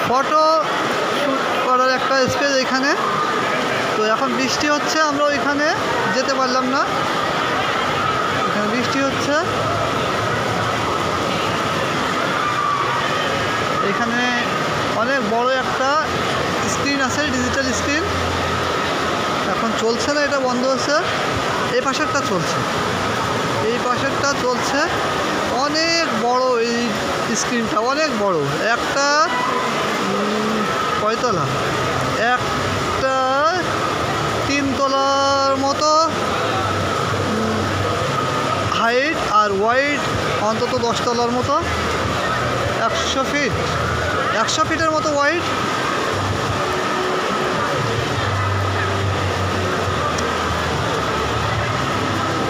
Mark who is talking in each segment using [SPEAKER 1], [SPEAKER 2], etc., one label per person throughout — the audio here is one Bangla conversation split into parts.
[SPEAKER 1] ফটো শ্যুট করার একটা স্পেস এখানে। তো এখন বৃষ্টি হচ্ছে, আমরা ওইখানে যেতে পারলাম না, এখানে বৃষ্টি হচ্ছে। এখানে অনেক বড় একটা স্ক্রিন আছে, ডিজিটাল স্ক্রিন। এখন চলছে না, এটা বন্ধ আছে। এই পাশেরটা চলছে, এই পাশেরটা চলছে। অনেক বড় এই স্ক্রিনটা, অনেক বড়। একটা কয়তলা, একটা 3 তলার মতো হাইট, আর ওয়াইড অন্তত 10 তলার মতো। 100 ফিট, 100 ফিটের মতো ওয়াইড।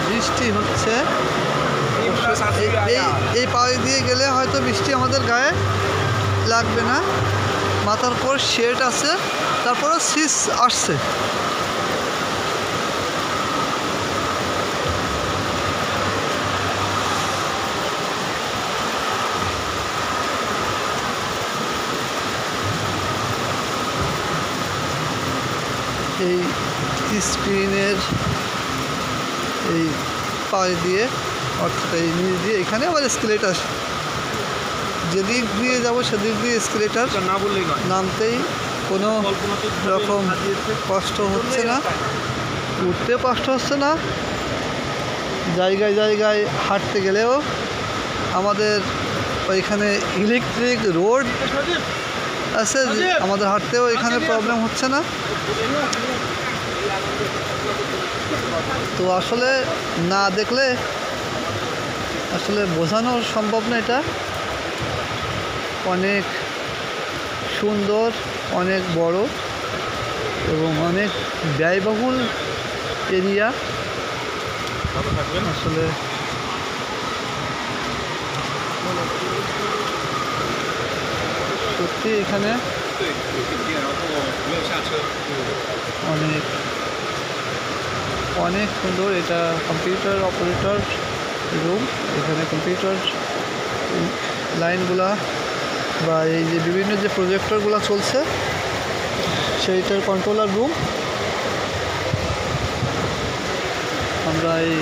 [SPEAKER 1] বৃষ্টি হচ্ছে, এই পাড়ি দিয়ে গেলে হয়তো বৃষ্টি আমাদের গায়ে লাগবে না। মাথার পর শেড আছে, তারপরে শীষ আসছে। এই স্ক্রিনের এই পাড়ি দিয়ে, অর্থাৎ এই নিচ দিয়ে এখানে আবার এসকেলেটার, যেদিক দিয়ে যাব সেদিক দিয়ে এসকেলেটার।
[SPEAKER 2] না বললেই নয়,
[SPEAKER 1] নামতেই কোনো রকম কষ্ট হচ্ছে না, উঠতে কষ্ট হচ্ছে না। জায়গায় জায়গায় হাঁটতে গেলেও আমাদের ওইখানে ইলেকট্রিক রোড আছে, আমাদের হাঁটতেও এখানে প্রবলেম হচ্ছে না। তো আসলে না দেখলে আসলে বোঝানো সম্ভব না। এটা অনেক সুন্দর, অনেক বড় এবং অনেক ব্যয়বহুল এরিয়া। আসলে সত্যি এখানে অনেক অনেক সুন্দর। এটা কম্পিউটার অপারেটর রুম। এখানে কম্পিউটার লাইনগুলা বা এই যে বিভিন্ন যে প্রজেক্টরগুলো চলছে সেইটার কন্ট্রোলার রুম। আমরা এই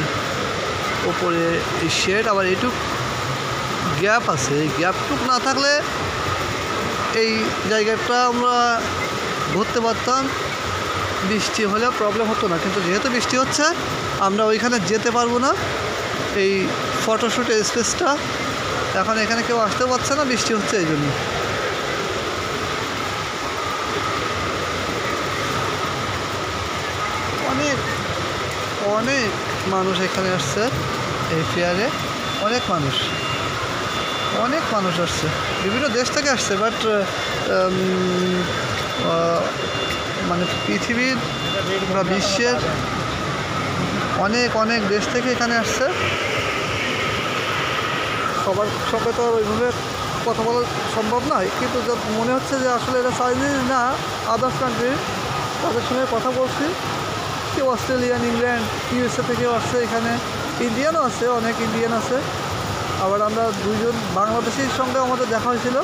[SPEAKER 1] ওপরে এই শেড, আবার এইটুক গ্যাপ আছে, এই গ্যাপটুক না থাকলে এই জায়গাটা আমরা ঘুরতে পারতাম, বৃষ্টি হলে প্রবলেম হতো না। কিন্তু যেহেতু বৃষ্টি হচ্ছে, আমরা ওইখানে যেতে পারবো না। এই ফটোশ্যুটের স্পেসটা এখন এখানে কেউ আসতে পারছে না, বৃষ্টি হচ্ছে এই জন্য। অনেক অনেক মানুষ এখানে আসছে এই ফেয়ারে, অনেক মানুষ আসছে, বিভিন্ন দেশ থেকে আসছে। বাট মানে পৃথিবীর বা বিশ্বের অনেক দেশ থেকে এখানে আসছে। সবার সঙ্গে তো ওইভাবে কথা বলা সম্ভব নয়, কিন্তু মনে হচ্ছে যে আসলে এটা চাইনিজ না, আদার্স কান্ট্রি। তাদের সঙ্গে কথা বলছি, কেউ অস্ট্রেলিয়ান, ইংল্যান্ড, ইউএসএ থেকেও আসছে এখানে। ইন্ডিয়ানও আছে, অনেক ইন্ডিয়ান আছে। আবার আমরা দুইজন বাংলাদেশির সঙ্গে আমাদের দেখা হয়েছিল।